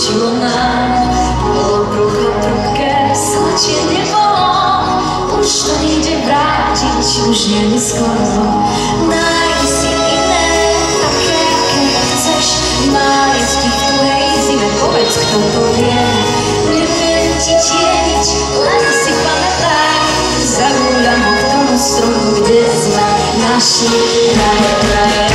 stačilo nám. Bolo prudké, slačie nebo, už to nejde vrátiť, už je neskoro. Nájdi si iné, také, aké chceš, nájsť ich v tuhej zime, povedz, kto to vie. Nebudem ti tieniť, len si pamätaj, zagúľam ho k tomu stromu, kde sme našli raj.